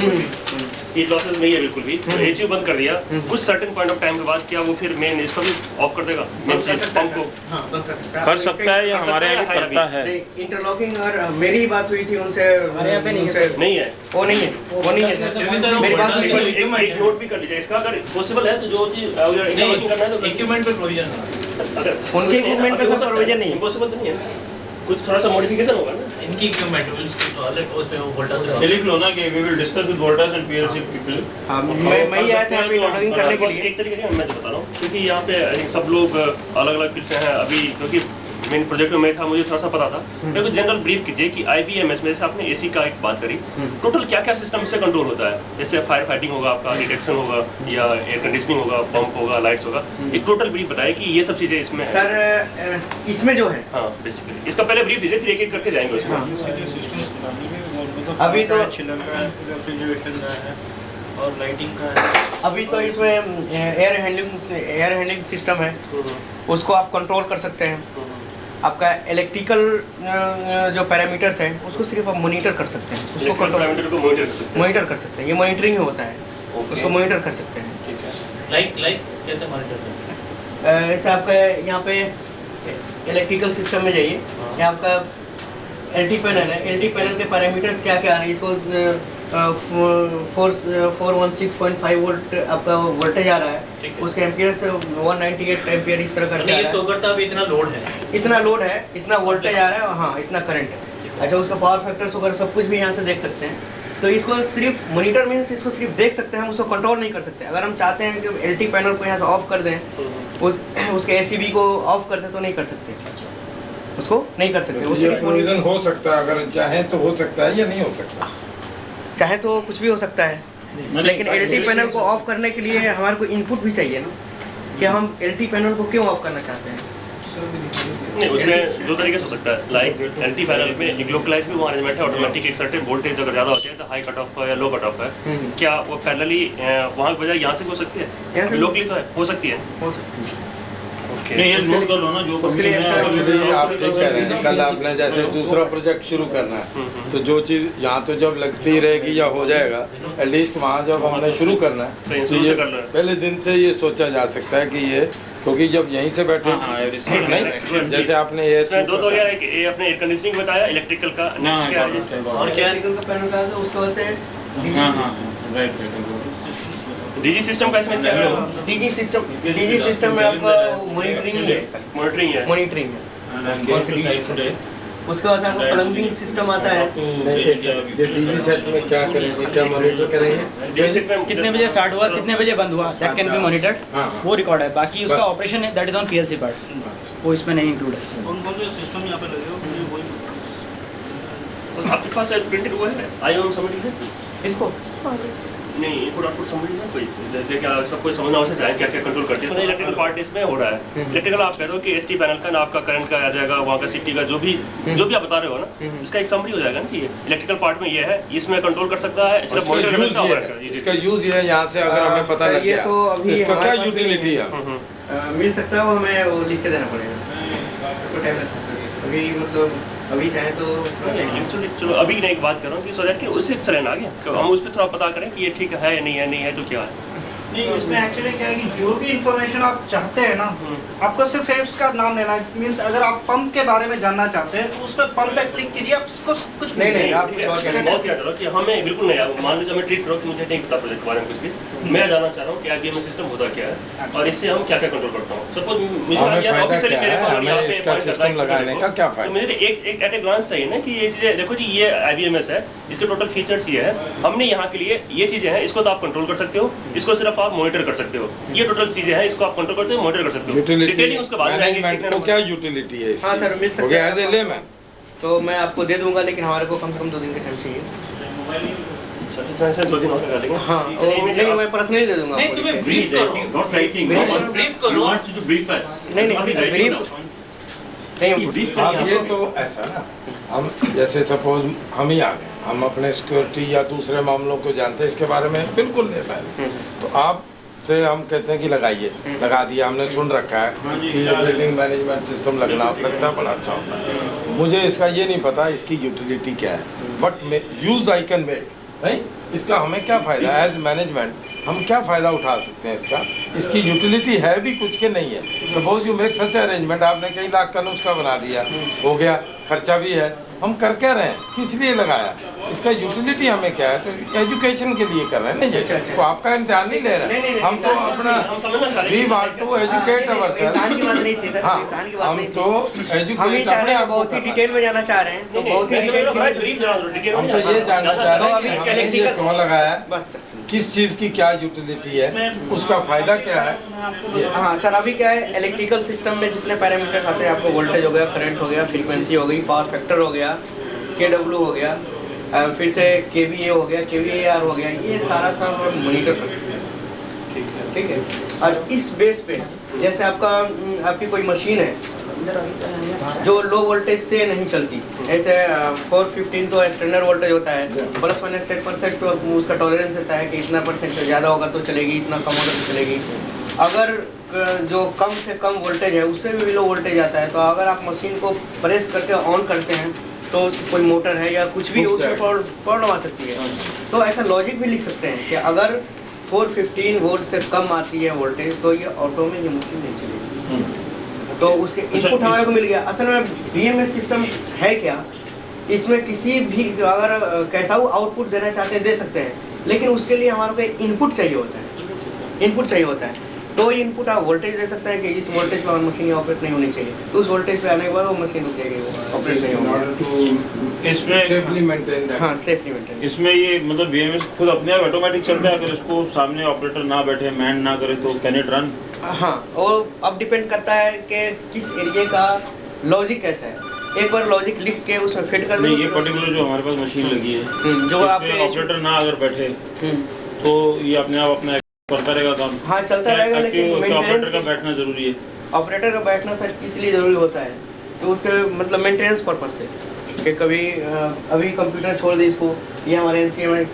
हीट लॉसेस नहीं है बिल्कुल भी, तो एचयू बंद कर दिया, कुछ सर्टेन पॉइंट ऑफ टाइम के बाद क्या वो फिर मेन इसको भी ऑफ कर देगा, पंप को हाँ बंद कर सकता है। कर सकता है या हमारे यहाँ भी करता है? इंटरलॉकिंग और मेरी ही बात हुई थी उनसे, हमारे यहाँ पे नहीं है उनसे- नहीं है। वो नहीं है, वो नहीं है सर। मेरी बात हुई थी। एक नोट भी कर लीजिए इसका, अगर पॉसिबल है तो जो चीज इंटरलॉकिंग करना है तो इक्विपमेंट पे प्रोविजन अगर उनके equipment पे कोई provision नहीं है। इम्पॉसिबल तो नहीं है, कुछ थोड़ा सा मॉडिफिकेशन होगा ना। इनकी इक्विपमेंट उस पे वो वोल्टा से चलिए लो ना कि we will discuss with Voltas and PLC people. हाँ, मैं ही आया था यहाँ पे इंटरलॉकिंग करने के बस लिए। एक तरीके से मैं तो बता रहा हूँ, क्योंकि यहाँ पे I think सब लोग अलग अलग फील्ड से हैं अभी, क्योंकि मेन प्रोजेक्ट में मैं था, मुझे थोड़ा सा पता था। मेरे को जनरल ब्रीफ कीजिए कि IBMS में जैसे आपने एसी का एक बात करी, टोटल क्या क्या सिस्टम से कंट्रोल होता है, जैसे फायर फाइटिंग होगा, आपका डिटेक्शन होगा, या एयर कंडीशनिंग होगा, पंप होगा, लाइट्स होगा, एक टोटल ब्रीफ बताइए कि ये सब चीज़ें इसमें है। सर इसमें जो है हाँ, बेसिकली इसका पहले ब्रीफ दीजिए, फिर एक एक करके जाएंगे उसमें। अभी तो रेफ्रिजरेशन का है और लाइटिंग का है। अभी तो इसमें एयर हैंडलिंग सिस्टम है, उसको आप कंट्रोल कर सकते हैं। आपका इलेक्ट्रिकल जो पैरामीटर्स हैं उसको सिर्फ आप मॉनिटर कर सकते हैं, उसको इलेक्ट्रिकल कंट्रोल पैरामीटर को मॉनिटर कर सकते हैं। मॉनिटर कर सकते हैं, ये मॉनिटरिंग होता है, ओके। उसको मॉनिटर कर सकते हैं। ठीक है। लाइक कैसे मॉनिटर कर सकते हैं? जैसे आपका यहाँ पे इलेक्ट्रिकल सिस्टम में जाइए, यहाँ आपका LT पैनल है, LT पैनल के पैरामीटर्स क्या क्या आ रहे हैं, इसको 416.5 वोल्ट आपका वोल्टेज आ रहा है, उसके एम्पियर से 198 एम्पियर इस तरह करके आ ये रहा शो करता अभी इतना लोड है, है, इतना लोड है, इतना वोल्टेज आ रहा है, हाँ इतना करंट है। अच्छा, उसका पावर फैक्टर्स वगैरह सब कुछ भी यहाँ से देख सकते हैं। तो इसको सिर्फ मॉनिटर मीन्स इसको सिर्फ देख सकते हैं, हम उसको कंट्रोल नहीं कर सकते। अगर हम चाहते हैं कि LT पैनल को यहाँ से ऑफ कर दें, उसके ACB को ऑफ कर दें, तो नहीं कर सकते, उसको नहीं कर सकते। वो ये सिर्फ प्रोविजन हो सकता है, अगर चाहे तो हो सकता है या नहीं हो सकता। चाहे तो कुछ भी हो सकता है, लेकिन LT पैनल को ऑफ करने के लिए हमारे को इनपुट भी चाहिए ना, कि हम LT पैनल को क्यों ऑफ करना चाहते हैं। नहीं, उसमें दो तरीके से हो सकता है, लाइक LT पैनल में एक लोकलाइज भी वो अरेंजमेंट है, ऑटोमेटिक एक सर्टेन वोल्टेज अगर ज़्यादा होती है तो हाई कट ऑफ है या लो कट ऑफ है, क्या वो पैरेलली वहाँ की बजाय यहाँ से भी हो सकती यहाँ है, से लोकली तो है, हो सकती है। हो सकती है। नहीं, ये नोट कर लो ना जो उसके लिए एक्चुअली आप ठीक कह रहे हैं, कल आपने जैसे दूसरा प्रोजेक्ट शुरू करना है, तो जो चीज़ यहाँ तो जब लगती रहेगी या हो जाएगा, एटलीस्ट वहाँ जब हमने शुरू करना है सही, तो शुरू ये से कर लो। पहले दिन से ये सोचा जा सकता है कि ये, क्योंकि जब यहीं से बैठे नहीं, जैसे आपने ये इसमें दो तो यार, ये अपने एयर कंडीशनिंग बताया, इलेक्ट्रिकल का नेक्स्ट क्या है जैसे? और क्या इलेक्ट्रिकल का पैनल का है, उसके बाद से राइट डीजी सिस्टम का इसमें क्या है? DG सिस्टम में आपका मॉनिटरिंग है, मॉनिटरिंग है। मॉनिटरिंग है। उसके बाद से आपका प्लम्बिंग सिस्टम आता है। DG सेट में क्या करेंगे, क्या मॉनिटर करेंगे, डीजी सेट में कितने बजे स्टार्ट हुआ, कितने बजे बंद हुआ, दैट कैन बी मॉनिटर्ड, हाँ। वो रिकॉर्ड है। बाकी उसका बस। ऑपरेशन है, that is on PLC part, वो इसमें नहीं इंक्लूड है। कौन कौन से सिस्टम यहाँ पे लगे हो मुझे वही आपके पास प्रिंटेड हुआ है, IOM समझ है इसको नहीं, इनपुट आउटपुट समझ ना कोई, जैसे क्या सब कुछ समझना उसे चाहे क्या क्या कंट्रोल करती है। इलेक्ट्रिकल पार्ट इसमें हो रहा है, इलेक्ट्रिकल आप कह दो कि ST पैनल का ना आपका करंट का आ जाएगा, वहाँ का CT का जो भी आप बता रहे हो ना, इसका एक समरी हो जाएगा ना चाहिए। इलेक्ट्रिकल पार्ट में ये है, इसमें कंट्रोल कर सकता है, सिर्फ मॉनिटर कर सकता है। इसका यूज ये है, यहाँ से अगर हमें पता लग ये गया तो अभी इसका क्या हमारे पास यूटिलिटी है। मिल सकता है, वो हमें वो लिख के देना पड़ेगा, उसको टाइम लग सकता है। अभी मतलब अभी चाहे तो एक्चुअली चलो अभी नहीं, एक बात कर रहा हूँ कि सो दैट कि उससे चले ना आगे, हम उस पर थोड़ा पता करें कि ये ठीक है या नहीं है तो क्या है। नहीं, इसमें एक्चुअली क्या है कि जो भी इंफॉर्मेशन आप चाहते हैं ना, आपको सिर्फ एप्स का नाम लेना है। मींस अगर आप पंप के बारे में जानना चाहते हैं तो उस पर पंप पे क्लिक कीजिए, आपको कुछ नहीं, आप ठीक है, बहुत क्या चलो कि हमें बिल्कुल नहीं आया, मान लीजिए हमें ट्रीट करो कि मुझे नहीं पता प्रोजेक्ट के बारे में कुछ भी, मैं जानना चाह रहा हूँ कि IBMS सिस्टम होता क्या है और इससे हम क्या क्या कंट्रोल करता हूँ। सपोज मुझे हमें यार फायदा ऑफिशियली क्या मेरे है, को यहाँ हमें पे इसका point सिस्टम करना है लगाने का क्या तो फायदा। मुझे एक एट ए ग्लांस चाहिए ना कि ये चीजें देखो जी, ये IBMS है, इसके टोटल फीचर्स ये है, हमने यहाँ के लिए ये चीजें हैं, इसको तो आप कंट्रोल कर सकते हो, इसको सिर्फ आप मॉनिटर कर सकते हो। ये टोटल चीजें हैं, इसको आप कंट्रोल करते हो, मॉनिटर कर सकते हो। यूटिलिटी डिटेलिंग उसके बाद में आएगी, मैनेजमेंट कितने को क्या यूटिलिटी है इसकी? हाँ सर, मिल सकता हो गया है। As a layman. तो मैं आपको दे दूंगा, लेकिन हमारे को कम से कम 2 दिन का टाइम चाहिए। से 2 दिन और कर लेंगे। हाँ, नहीं मैं पर्सनली दे दूंगा नहीं, आपको। तुम्हें ब्रीफ करो, Not writing. ब्रीफ करो। We want you to brief us. नहीं, Not नहीं, writing brief- down. नहीं brief हाँ, करके ये आपको- तो ऐसा ना, हम जैसे सपोज हम ही आ गए, हम अपने सिक्योरिटी या दूसरे मामलों को जानते हैं, इसके बारे में बिल्कुल नहीं पहले, तो आप से हम कहते हैं कि लगाइए, लगा दिया, हमने सुन रखा है कि ये बिल्डिंग मैनेजमेंट सिस्टम लगता है बड़ा अच्छा होता है। मुझे इसका ये नहीं पता इसकी यूटिलिटी क्या है, but use I can make, नहीं इसका हमें क्या फ़ायदा है एज मैनेजमेंट, हम क्या फ़ायदा उठा सकते हैं इसका, इसकी यूटिलिटी है भी कुछ के नहीं है। Suppose you make such arrangement, आपने कई लाख का नुस्खा बना दिया, हो गया, खर्चा भी है, हम कर क्या रहे हैं, किस लिए लगाया, इसका यूटिलिटी हमें क्या है, तो एजुकेशन के लिए कर रहे हैं, नहीं तो आपका इम्तिहान नहीं ले रहे हैं, हम तो अपना वी वांट टू एजुकेट इम्तिहान की बात नहीं थी अवर सर, हाँ, इम्तिहान की बात हम नहीं थी। तो हम ये एजुकेट चाह अपने रहे हैं, आप को बहुत ही करना है। डिटेल में जाना चाह रहे हैं, तो बहुत ही डिटेल हम तो ये जानना चाह रहे हैं कि हमने ये क्यों लगाया है, बस। किस चीज़ की क्या यूटिलिटी है, उसका फायदा क्या है। हाँ सर, अभी क्या है, इलेक्ट्रिकल सिस्टम में जितने पैरामीटर्स आते हैं, आपको वोल्टेज हो गया, करंट हो गया, फ्रीक्वेंसी हो गई, पावर फैक्टर हो गया, KW हो गया, फिर से KVA हो गया, KVAR हो गया, ये सारा सब हम मॉनिटर कर सकते हैं, ठीक है। और इस बेस पे जैसे आपकी कोई मशीन है जो लो वोल्टेज से नहीं चलती, ऐसे 415 तो स्टैंडर्ड वोल्टेज होता है, +1 % तो उसका टॉलरेंस रहता है कि इतना % ज़्यादा होगा तो चलेगी, इतना कम होगा तो चलेगी। अगर जो कम से कम वोल्टेज है उससे भी लो वोल्टेज आता है, तो अगर आप मशीन को प्रेस करके ऑन करते हैं तो कोई मोटर है या कुछ भी उसमें प्रॉब्लम आ सकती है। तो ऐसा लॉजिक भी लिख सकते हैं कि अगर 415 वोल्ट से कम आती है वोल्टेज तो ये ऑटो में ये मशीन नहीं चलेगी। तो उसके इनपुट हमारे को मिल गया। असल में BMS सिस्टम है क्या, इसमें किसी भी अगर कैसा वो आउटपुट देना चाहते हैं दे सकते हैं, लेकिन उसके लिए हमारे को इनपुट चाहिए होता है, इनपुट चाहिए होता है। तो इनपुट आप वोल्टेज दे सकते हैं कि इस वोल्टेज पर मशीन ऑपरेट नहीं होनी चाहिए, तो उस वोल्टेज पे आने के बाद वो मशीन रुक जाएगी, वो ऑपरेट नहीं होगी। इसमें सेफली मेंटेन, हाँ, सेफली मेंटेन। इसमें ये मतलब BMS खुद अपने आप ऑटोमेटिक चलता है, अगर इसको सामने ऑपरेटर ना बैठे, मैन ना करे तो कैन इट रन? हाँ, और अब डिपेंड करता है कि किस एरिया का लॉजिक कैसा है। एक बार लॉजिक लिख के उसमें फिट कर नहीं, ये पर्टिकुलर जो हमारे पास मशीन लगी है, जो आपके ऑपरेटर ना अगर बैठे तो ये अपने आप अपना करता रहेगा काम। हाँ, चलता रहेगा, लेकिन ऑपरेटर का बैठना जरूरी है। ऑपरेटर का बैठना सर इसलिए ज़रूरी होता है तो उसके मतलब मेंटेनेंस पर्पज से कि कभी अभी कंप्यूटर छोड़ दी इसको, ये हमारे NCA में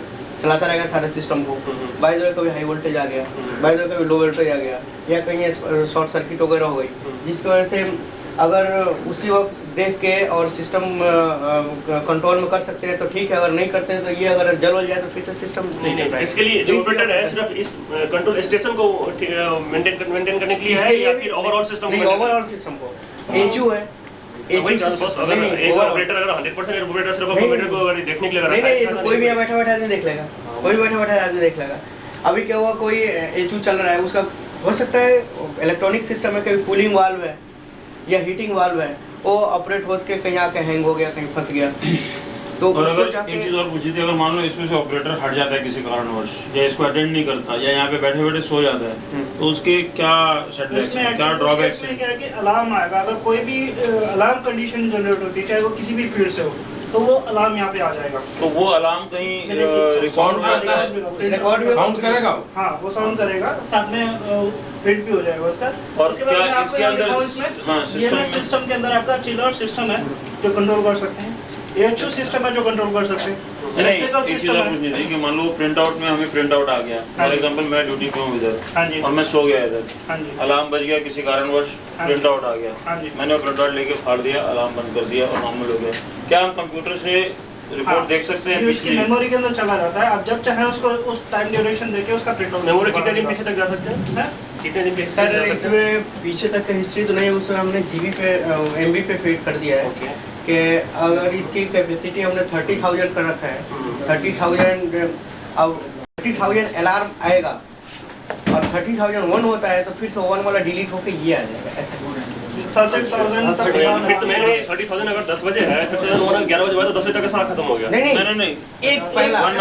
चलाता रहेगा सारे सिस्टम को। बाय द वे कभी हाई वोल्टेज आ गया, बाय द वे कभी लो वोल्टेज आ गया, या कहीं शॉर्ट सर्किट वगैरह हो गई, जिसकी वजह से अगर उसी वक्त देख के और सिस्टम कंट्रोल में कर सकते हैं तो ठीक है, अगर नहीं करते हैं तो ये अगर जल हो जाए तो फिर से सिस्टम नहीं चल रहा है। इसके लिए जो ऑपरेटर है सिर्फ इस कंट्रोल स्टेशन को मेंटेन करने के लिए है या फिर ओवरऑल सिस्टम को? नहीं, ओवरऑल सिस्टम को। HU है, वही अगर एक ऑपरेटर अगर 100% ऑपरेटर सिर्फ ऑपरेटर को अगर देखने के लिए नहीं नहीं, तो कोई भी यहाँ बैठा बैठा आदमी देख लेगा, कोई बैठा बैठा आदमी देख लेगा। अभी क्या हुआ, कोई HU चल रहा है, उसका हो सकता है इलेक्ट्रॉनिक सिस्टम है, कभी कूलिंग वाल्व है या हीटिंग वाल्व है, वो ऑपरेट होकर के कहीं आके हैंग हो गया, कहीं फंस गया। तो और अगर एक चीज और पूछी थी, अगर मान लो इसमें से ऑपरेटर हट जाता है किसी कारणवश या इसको अटेंड नहीं करता या यहाँ पे बैठे बैठे सो जाता है, तो उसके क्या सेटबैक्स हैं, क्या ड्रॉबैक्स हैं? क्या है कि अलार्म आएगा, अगर कोई भी अलार्म कंडीशन जनरेट होती है, चाहे वो किसी भी फील्ड से हो, तो वो अलार्म यहाँ पे आ जाएगा। तो वो अलार्म कहीं रिकॉर्ड करता है, रिकॉर्ड में साउंड करेगा, हाँ वो साउंड करेगा, साथ में प्रिंट भी हो जाएगा उसका। और उसके बाद क्या मैं आपको इसके यहाँ अंदर- दिखाऊं, इसमें हाँ, BMS सिस्टम के अंदर आपका चिलर सिस्टम है जो कंट्रोल कर सकते हैं, HU सिस्टम है जो कंट्रोल कर सकते हैं, नहीं, इलेक्ट्रिकल एक चीज सिस्टम और है। पूछनी थी कि मान लो प्रिंट आउट में हमें प्रिंट आउट आ गया, हाँ फॉर जी। एग्जांपल मैं ड्यूटी पे हूँ इधर हाँ जी, और मैं सो गया इधर, हाँ जी, अलार्म बज गया किसी कारणवश, हाँ प्रिंट जी। आउट आ गया, हाँ जी। मैंने प्रिंट आउट लेके फाड़ दिया, अलार्म बंद कर दिया और नॉर्मल हो गया, क्या हम कंप्यूटर से रिपोर्ट हाँ, देख सकते हैं ये उसकी पिछली? मेमोरी के अंदर चला जाता है, आप जब चाहें उसको उस टाइम ड्यूरेशन देके उसका प्रिंट आउट। मेमोरी कितने दिन पीछे तक जा सकते हैं? है? कितने दिन पीछे सर तक जा सकते हैं? इसमें पीछे तक का हिस्ट्री तो नहीं है, उसमें हमने GB पे MB पे फीड कर दिया है ओके। कि अगर इसकी कैपेसिटी हमने 30,000 कर रखा है, 30,000 अब 30,000 अलार्म आएगा और 30,001 होता है तो फिर से 1 वाला डिलीट होकर ये आ जाएगा, ऐसा 30,000 फिर तो मैंने 30,000 अगर 10 बजे है फिर तो 11 बजे तो 10 बजे तक सारा खत्म हो गया। नहीं एक पहला वन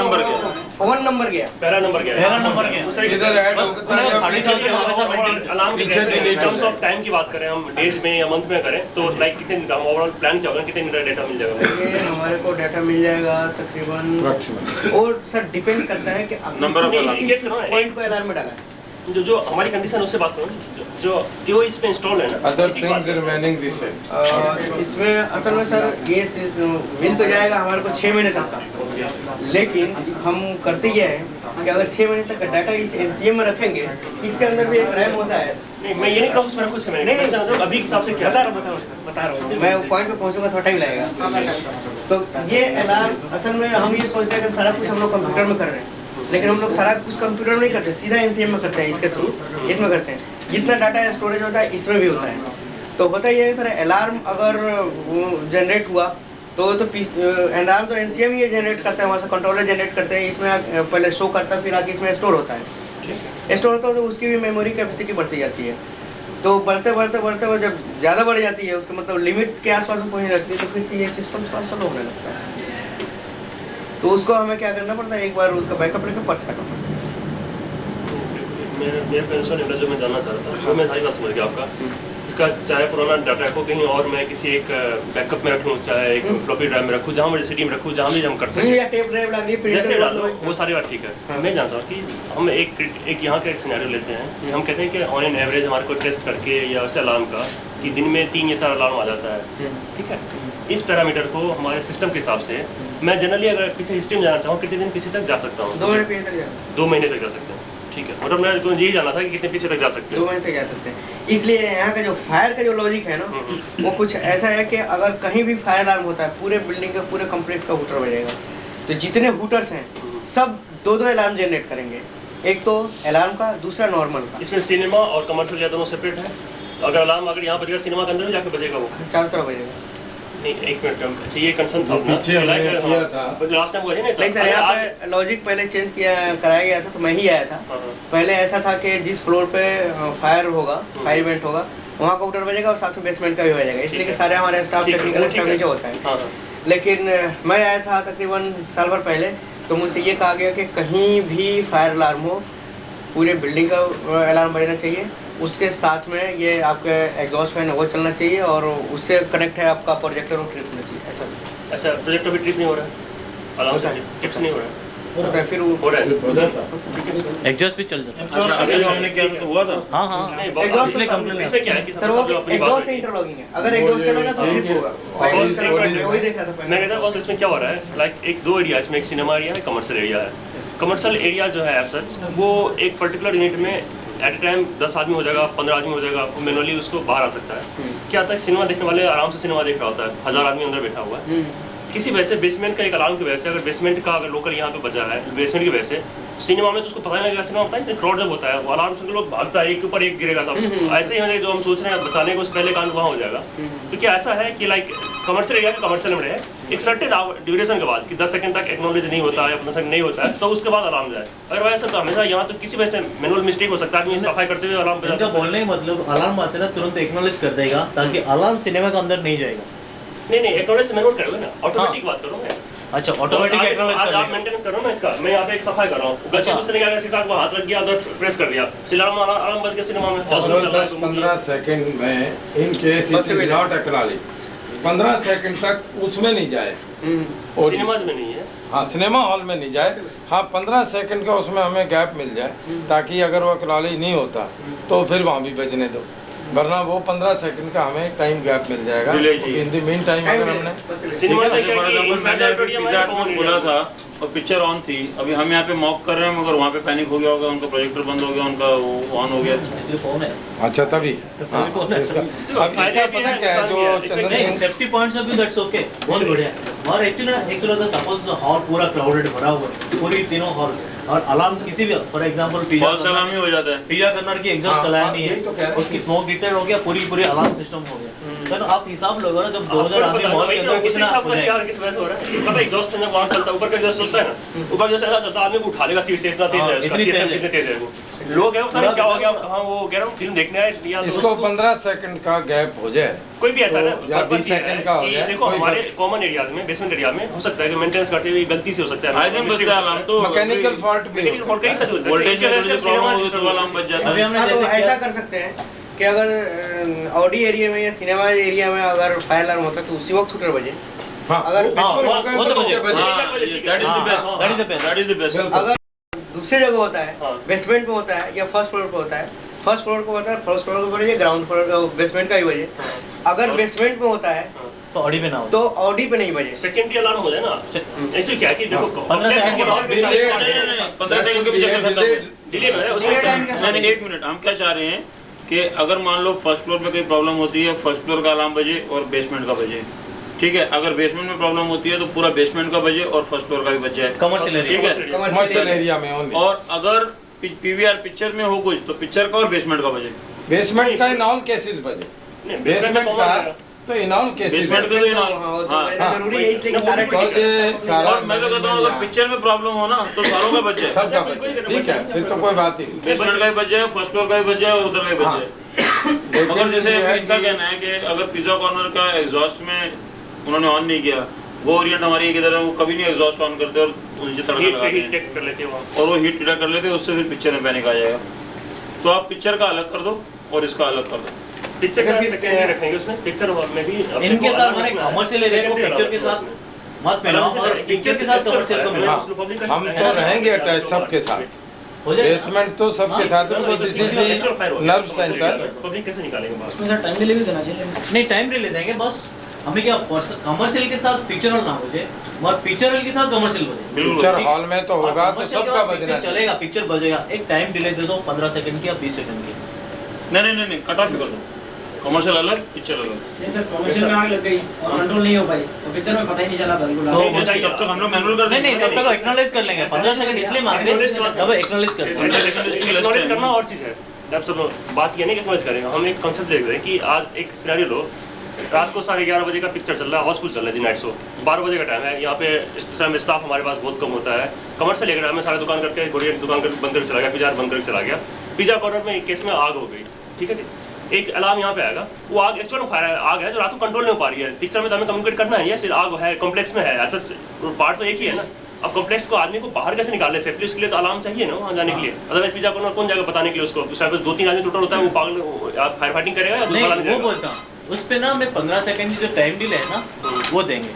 नंबर गया पहला नंबर गया इधर ऐड होता है अलार्म के टर्म्स ऑफ टाइम की बात करें हम डेज में या मंथ में करें तो लाइक कितने ओवरऑल प्लान क्या होगा, कितने मिनट डेटा मिल जाएगा? ये हमारे को डाटा मिल जाएगा तकरीबन, और सर डिपेंड करता है कि नंबर ऑफ पॉइंट को अलार्म में डाला है जो हमारी कंडीशन उससे बात करूँ जो इसमें इंस्टॉल है ना अदर थिंग्स रिमेनिंग दिस है। इसमें असल में सर ये मिल तो जाएगा हमारे को 6 महीने तक का, लेकिन हम करते ये हैं कि अगर 6 महीने तक का डाटा इस एनसीएम में रखेंगे, इसके अंदर भी एक रैम होता है। नहीं मैं ये नहीं कहूँ उसमें कुछ नहीं अभी के हिसाब से क्या बता रहा हूँ मैं पॉइंट पे पहुँचूंगा थोड़ा टाइम लगेगा। तो ये अलार्म असल में हम ये सोचते हैं कि सारा कुछ हम लोग कंप्यूटर में कर रहे हैं, लेकिन हम लोग सारा कुछ कंप्यूटर में नहीं करते, सीधा एनसीएम में करते हैं, इसके थ्रू इसमें करते हैं। जितना डाटा स्टोरेज होता है इसमें भी होता है। तो होता ये है सर, अलार्म अगर जनरेट हुआ तो अलार्म तो एनसीएम ही जनरेट करता है, वहाँ से कंट्रोलर जनरेट करते हैं, इसमें पहले शो करता है फिर आगे इसमें स्टोर होता है। स्टोर होता है तो उसकी भी मेमोरी कैपेसिटी बढ़ती जाती है। तो बढ़ते जब ज़्यादा बढ़ जाती है उसका मतलब लिमिट के आसपास पहुँच जाती है तो फिर ये सिस्टम थोड़ा स्लो होने लगता है। तो उसको हमें क्या करना पड़ता है, एक बार उसका बैकअप लेकर पर्च करना पड़ता है। मेरा कंसर्न है जो मैं जानना चाहता था वो मैं सारी बात समझ गया आपका। इसका चाहे पुराना डाटा को कहीं और मैं किसी एक बैकअप में रखूँ, चाहे एक फ्लॉपी ड्राइव में रखूँ, जहाँ मुझे सिटी में रखूँ, जहाँ भी हम करते हैं, या टेप ड्राइव लगी प्रिंटर डाल दो, वो सारी बात ठीक है। मैं जानता हूँ कि हम एक यहाँ का एक सिनेरियो लेते हैं, हम कहते हैं कि ऑन एन एवरेज हमारे को टेस्ट करके या वैसे अलार्म का कि दिन में 3 या 4 अलार्म आ जाता है, ठीक है। इस पैरामीटर को हमारे सिस्टम के हिसाब से मैं जनरली अगर पीछे हिस्ट्री में जाना चाहूँ कितने दिन पीछे तक जा सकता हूँ? 2 महीने तक जा सकते हैं, ठीक है। मतलब मैं यही जानना था कि कितने पीछे तक जा सकते हैं? 2 महीने तक जा सकते हैं। इसलिए यहाँ का जो फायर का जो लॉजिक है ना वो कुछ ऐसा है कि अगर कहीं भी फायर अलार्म होता है पूरे बिल्डिंग का पूरे कम्प्लेक्स का हूटर बजेगा। तो जितने हूटर्स हैं सब 2 अलार्म जनरेट करेंगे, एक तो अलार्म का, दूसरा नॉर्मल का। इसमें सिनेमा और कमर्शियल या दोनों सेपरेट है? अगर अलार्म अगर यहाँ बजेगा सिनेमा के अंदर में जाकर बजेगा वो चारों तरफ बजेगा? नहीं, एक मिनट, अच्छा ये कंसर्न था पीछे किया था लास्ट टाइम वो नहीं नहीं सर, यहाँ पे लॉजिक पहले चेंज कराया गया था तो मैं ही आया था। पहले ऐसा था कि जिस फ्लोर पे फायर होगा, फायर इवेंट होगा, वहाँ का हूटर बजेगा और साथ में बेसमेंट का भी बजेगा, इसलिए कि सारे हमारे स्टाफ टेक्निकल स्टाफ नीचे होता है। लेकिन मैं आया था तकरीबन साल भर पहले, तो मुझसे ये कहा गया कि कहीं भी फायर अलार्म हो पूरे बिल्डिंग का अलार्म बजना चाहिए, उसके साथ में ये आपका एग्जॉस्ट फैन है वो चलना चाहिए और उससे कनेक्ट है आपका प्रोजेक्टर और ट्रिप होना चाहिए। ऐसा प्रोजेक्टर भी ट्रिप नहीं हो रहा है, अलार्म टिप्स नहीं हो रहा है, होता है, फिर वो हो रहा है एग्जॉस्ट भी चल जाता है। अच्छा अभी जो हमने किया तो हुआ था। हाँ हाँ, एग्जॉस्ट इसमें कंप्लेंट इसमें क्या है कि सर वो एग्जॉस्ट से इंटरलॉकिंग है, अगर एग्जॉस्ट चलेगा तो ट्रिप होगा। वही देखा था मैं कहता हूँ इसमें क्या हो रहा है, लाइक एक 2 एरिया, इसमें एक सिनेमा एरिया है, कमर्शियल एरिया है। कमर्शियल एरिया जो है सच वो एक पर्टिकुलर यूनिट में एट ए टाइम 10 आदमी हो जाएगा, 15 आदमी हो जाएगा, वो मैनुअली उसको बाहर आ सकता है। क्या आता है सिनेमा देखने वाले आराम से सिनेमा देख रहा होता है, 1000 आदमी अंदर बैठा हुआ है, किसी वजह से बेसमेंट का एक अलार्म की वजह से अगर बेसमेंट का अगर लोकल यहाँ पे बजा है बेसमेंट की वजह से सिनेमा में तो उसको पता नहीं लगेगा। सिनेमा पता है क्राउड जब होता है वो अलार्म सुन के लोग भागता है, एक के ऊपर एक गिरेगा सब, ऐसे ही हो जाएगा जो हम सोच रहे हैं बचाने को उससे पहले काम वहाँ हो जाएगा। तो क्या ऐसा है कि लाइक कमर्शियल एरिया के कमर्शियल में रहे एक सर्टेन ड्यूरेशन के बाद कि 10 सेकंड तक एक्नॉलेज नहीं होता है, 15 सेकंड नहीं होता है, तो उसके बाद अलार्म जाए। अगर वैसे तो हमेशा यहाँ तो किसी वजह से मैनुअल मिस्टेक हो सकता है, सफाई करते हुए अलार्म बजा। बोलने का मतलब अलार्म आते ना तुरंत एक्नॉलेज कर देगा ताकि अलार्म सिनेमा के अंदर नहीं जाएगा। नहीं एक्नॉलेज से मैनुअल करोगे ना, ऑटोमेटिक बात करो मैं। अच्छा ऑटोमेटिक एक्नॉलेज आज आप मेंटेनेंस करो ना इसका, मैं यहाँ पे एक सफाई कर रहा हूँ, गलती से क्या सीसा को हाथ रख दिया उधर प्रेस कर दिया, सिनेमा अलार्म बज के सिनेमा में 10-15 सेकंड में in case it is not acknowledge 15 second तक उसमें नहीं जाए, सिनेमा में नहीं है, हाँ सिनेमा हॉल में नहीं जाए, हाँ 15 सेकंड का उसमें हमें गैप मिल जाए ताकि अगर वो एक्नॉलेज नहीं होता तो फिर वहाँ भी बजने दो, वरना वो 15 सेकंड का हमें टाइम गैप मिल जाएगा। इन द मीन टाइम अगर हमने सिनेमा बोला था और पिक्चर ऑन थी, अभी हम यहाँ पे मॉक कर रहे हैं मगर वहाँ पे पैनिक हो गया होगा, उनका प्रोजेक्टर बंद हो गया, उनका वो ऑन हो गया। फोन है अच्छा तभी अब इसका पता क्या है जो Chandan safety points of view that's okay, बहुत बढ़िया। और एक्चुअली सपोज हॉल पूरा क्राउडेड भरा हुआ है, पूरी तीनों हॉल और अलार्म किसी भी for example pizza false alarm ही हो जाता है। पिज्जा कर्नर की एग्जॉस्ट अलार्म नहीं यही तो कह रहे है, हैं। उसकी स्मोक डिटेक्ट हो गया, पूरी अलार्म सिस्टम हो गया। तो आप हिसाब लगाओ ना, जब 2000 आदमी मॉल के अंदर कितना हो जाएगा। किस वजह से हो रहा है? पता है एग्जॉस्ट फैन वहां चलता है, ऊपर का एग्जॉस्ट चलता है ना, ऊपर जैसे ऐसा चलता है, आदमी को उठा लेगा सीट से, इतना तेज है उसका, इतनी सीट तेज है। कितने तेज है वो। लोग है पता नहीं क्या हो गया। हाँ वो कह रहा हूँ फिल्म देखने आए या इसको दोस्तों- 15 सेकंड का गैप हो जाए, कोई भी ऐसा तो ना या purpose 20 ये है सेकंड का हो कि जाए, देखो कोई हमारे फर्क- कॉमन एरियाज में, बेसमेंट एरिया में हो सकता है कि मेंटेनेंस करते हुए गलती से हो सकता है। आई दिन बचता है अलार्म तो मैकेनिकल फॉल्ट भी मैकेनिकल फॉल्ट कई सारी होता है। वोल्टेज इसकी में वजह थोड़ी से प्रॉब्लम सिनेमा होगी तो अलार्म बच जाता अभी है। हमने हाँ, तो जैसे ऐसा किया- कर सकते हैं कि अगर ऑडी एरिया में या सिनेमा एरिया में अगर फायर अलार्म होता है तो उसी वक्त शूटर बजे। हाँ, अगर वो- हाँ, वो- वो तो बचे। बचे। हाँ, that is the best, that is the best. that is the best। अगर दूसरी जगह होता है, हाँ। बेसमेंट में होता है या फर्स्ट फ्लोर पे होता है, फर्स्ट फ्लोर को होता है, फर्स्ट फ्लोर को बजे, ग्राउंड फ्लोर बेसमेंट का ही बजे। अगर बेसमेंट में होता है तो ऑडी पे ना हो। तो ऑडी पे नहीं बजे। सेकेंडरी अलार्म हो जाए ना, ऐसे क्या है कि देखो 15 सेकंड के बाद नहीं, 15 सेकंड के पीछे खत्म हो। डिले हो जाए Delay time के उसमें। नहीं, एक मिनट, हम क्या चाह रहे हैं कि अगर मान लो फर्स्ट फ्लोर पे कोई प्रॉब्लम होती है, फर्स्ट फ्लोर का अलार्म बजे और बेसमेंट का बजे, ठीक है। अगर बेसमेंट में प्रॉब्लम होती है तो पूरा बेसमेंट का बजे और फर्स्ट फ्लोर का भी बज जाए, कमर्शियल एरिया। ठीक है। कमर्शियल एरिया में ओनली। और अगर पीवीआर पिक्चर में हो कुछ तो पिक्चर का और बेसमेंट का बजे। बेसमेंट का इन ऑल केसेस बजे, नहीं, बेसमेंट तो का common है। तो इन ऑल केसेस बेसमेंट का तो ये ना, हाँ। जरूरी है इसलिए कि सारे और ये सारा और मैं तो कहता हूँ अगर पिक्चर में प्रॉब्लम हो ना तो सारों का बच जाए, सबका बजे, ठीक है, फिर तो कोई बात ही नहीं। बेसमेंट का भी बच जाए, फर्स्ट फ्लोर का भी बच जाए और उधर का भी बच जाए। मगर जैसे इनका कहना है कि अगर पिज्जा कॉर्नर का एग्जॉस्ट में उन्होंने ऑन नहीं किया, वो ओरिएंट हमारी एक इधर है, वो कभी नहीं एग्जॉस्ट ऑन करते और नीचे तड़का हीट से लगाते हीट हैं टेक कर लेते हैं वहाँ। और वो हीट डिटेक्ट कर लेते हैं, उससे फिर पिक्चर में पैनिक आ जाएगा। तो आप पिक्चर का अलग कर दो और इसका अलग कर दो। पिक्चर का सेकेंडरी रखेंगे उसमें, पिक्चर हॉल में भी इनके साथ मैंने कमर्शियल एरिया को पिक्चर के साथ मत मिलाओ और पिक्चर के साथ कमर्शियल को मिलाओ। हम तो रहेंगे अटैच सबके साथ, हो जाएगा। बेसमेंट तो सबके साथ है, this is the nerve centre. Public कैसे निकालेंगे बाहर? उसमें सर टाइम डिले भी देना चाहिए। नहीं, टाइम डिले देंगे बस। हमें क्या कमर्शियल के साथ पिक्चर हॉल ना हो जाए और पिक्चर हॉल के साथ कमर्शियल हो जाए। पिक्चर हॉल में तो होगा तो commercial के सबका बाद बजना पिक्चर चाहिए। चलेगा, पिक्चर बजेगा। एक टाइम डिले दे दो 15 सेकंड की या 20 सेकंड की। नहीं, कट ऑफ कर दो, कमर्शियल अलग पिक्चर अलग। नहीं सर, कमर्शियल में आग लग गई और कंट्रोल नहीं हो पाई तो पिक्चर में पता ही नहीं चला बिल्कुल। तो तब तक हम लोग मैनुअल कर नहीं देंगे। तब तक एक्नॉलेज कर लेंगे। 15 सेकंड इसलिए मांग रहे हैं तब एक्नॉलेज कर देंगे। एक्नॉलेज करना और चीज़ है। जब सब बात ये नहीं कि एक्नॉलेज करेंगे, हम एक कंसेप्ट देख रहे हैं कि आज एक सिनेरियो लो, रात को 11:30 बजे का पिक्चर चल रहा है, हाउसफुल चल रहा है जी, नाइट शो 12 बजे का टाइम है। यहाँ पे इस समय स्टाफ हमारे पास बहुत कम होता है। कमर्शियल एरिया में सारे दुकान करके गुड़िया दुकान कर बंद करके चला गया, पिज्जा बंद करके चला गया। पिज्जा कॉर्नर में एक केस में आग हो गई, ठीक है जी। एक अलार्म यहाँ पे आएगा, वो आग एक्चुअल फायर आग है जो रात को कंट्रोल नहीं हो पा रही है। पिक्चर में तो हमें कम्युनिकेट करना है, ये सिर्फ आग है, कॉम्प्लेक्स में है, ऐसा पार्ट तो एक ही है ना। अब कॉम्प्लेक्स को आदमी को बाहर कैसे निकाल ले सेफ्टी, उसके लिए तो अलार्म चाहिए ना वहाँ जाने के लिए। अदरवाइज पिज्जा कॉर्नर कौन जाएगा बताने के लिए उसको? उसके पास 2-3 आदमी टोटल होता है, वो पागल फायर फाइटिंग करेगा या दूसरा नहीं, वो बोलता हूँ उस पे ना मैं 15 सेकंड की जो टाइम डिले है ना वो देंगे।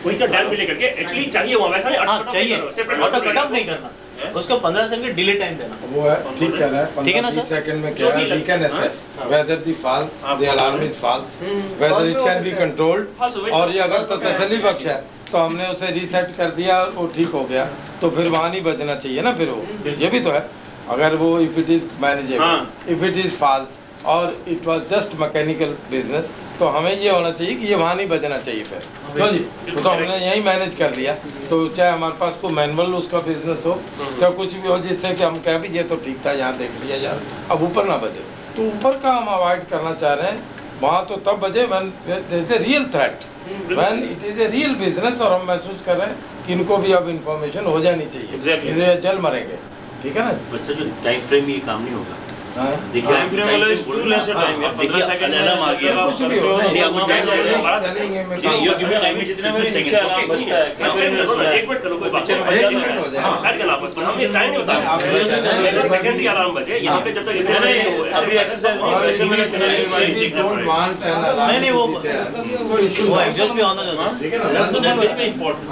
वही तो टाइम डिले करके एक्चुअली चाहिए वहाँ, वैसा नहीं हाँ चाहिए, ऑटो कट ऑफ नहीं करना, उसको 15 सेकंड डिले टाइम देना। वो है, ठीक कह रहा है। ठीक है ना 15-20 सर? सेकंड में क्या है, we can assess whether the false, the alarm is false, whether it can be controlled। और ये अगर तो तसल्ली बख्श है तो हमने उसे रीसेट कर दिया, वो ठीक हो गया, तो फिर वहाँ नहीं बजना चाहिए ना। फिर वो ये भी तो है, अगर वो if it is manageable, if it is false और it was just mechanical business, तो हमें ये होना चाहिए कि ये वहाँ नहीं बजना चाहिए फिर। क्यों जी? तो हमने यही मैनेज कर लिया, तो चाहे हमारे पास कोई मैनुअल उसका बिजनेस हो या कुछ भी हो, जिससे कि हम कह भी ये तो ठीक था, यहाँ देख लिया यार, अब ऊपर ना बजे। तो ऊपर का हम अवॉइड करना चाह रहे हैं। वहाँ तो तब बजे when there is a real threat, when it is a real business, और हम महसूस कर रहे हैं कि इनको भी अब इन्फॉर्मेशन हो जानी चाहिए, ये जल मरेंगे। ठीक है ना? बच्चा जो टाइम फ्रेम ये काम नहीं होगा। देखिए टाइम फ्रेम वाला टू लेस टाइम है, 15 सेकंड अलार्म आ गया, कुछ भी हो, नहीं, आपको टाइम लगेगा। चलेंगे में जी, ये गिवन टाइम में जितना मेरे नीचे अलार्म बजता है, कितना मेरे में बजता है। एक मिनट चलो, कोई बात पिक्चर में नहीं। बज जाता है। हाँ, साइड चला बस, हम ये टाइम नहीं होता। सेकंड की अलार्म बजे यहाँ पे, जब तक नहीं, अभी एक्सरसाइज नहीं, वैसे मैंने सिनेरियो में देखना पड़ेगा। नहीं वो तो इशू वो एग्जॉस्ट भी ऑन हो जाता है। ठीक है ना? लैंग्वेज में इम्पोर्टेंट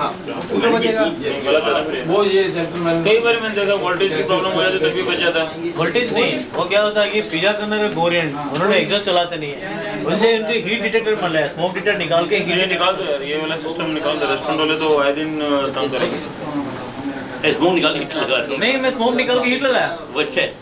गलत है। वो ये जेंटलमैन कई बार मैंने देखा वोल्टेज की प्रॉब्लम हो जाती है तभी बच जाता है। वोल्टेज नहीं, वो क्या होता है कि पिज्जा करने में गोरियन उन्होंने एग्जॉस्ट चलाते नहीं है, उनसे उनके हीट डिटेक्टर मिल रहा है, स्मोक डिटेक्टर निकाल के ये निकाल दो यार, ये वाला सिस्टम निकाल दो। रेस्टोरेंट वाले तो आए दिन तंग करेंगे। स्मोक निकाल के हीट लगा दो। नहीं, मैं स्मोक निकाल के हीट लगाया। वो अच्छा है।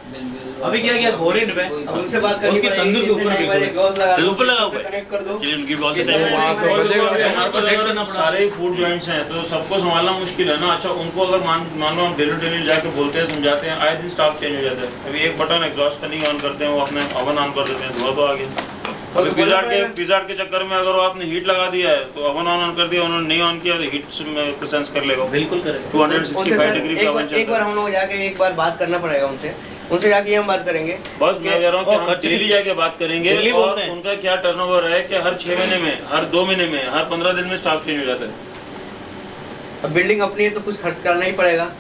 अभी क्या किया घोरिन पे अब उनसे बात करनी उसके तंदूर के ऊपर बिल्कुल गॉस लगा ऊपर लगा हुआ है। कनेक्ट कर दो। चलिए उनकी बॉल वहाँ तो बजेगा। हमारे पास अगर सारे फूड जॉइंट्स हैं तो सबको संभालना मुश्किल है ना। अच्छा उनको अगर मान लो हम डेली जाके बोलते हैं समझाते हैं, आए दिन स्टाफ चेंज हो जाता है। अभी एक बटन एग्जॉस्ट करनी ऑन करते हैं, वो अपने ओवन ऑन कर देते हैं, धुआं तो आ गया। अभी पिज़्ज़ा के चक्कर में अगर वो आपने हीट लगा दिया है तो ओवन ऑन कर दिया, उन्होंने नहीं ऑन किया तो हीट में सेंस कर लेगा। बिल्कुल करेक्ट। 265 डिग्री का ओवन एक बार हम लोग जाके एक बार बात करना पड़ेगा उनसे जाके हम बात करेंगे। बस मैं कह रहा हूँ कि हम डेली जाके बात करेंगे और उनका क्या टर्नओवर है कि हर 6 महीने में, हर 2 महीने में, हर 15 दिन में स्टाफ चेंज हो जाता है। अब बिल्डिंग अपनी है तो कुछ खर्च करना ही पड़ेगा।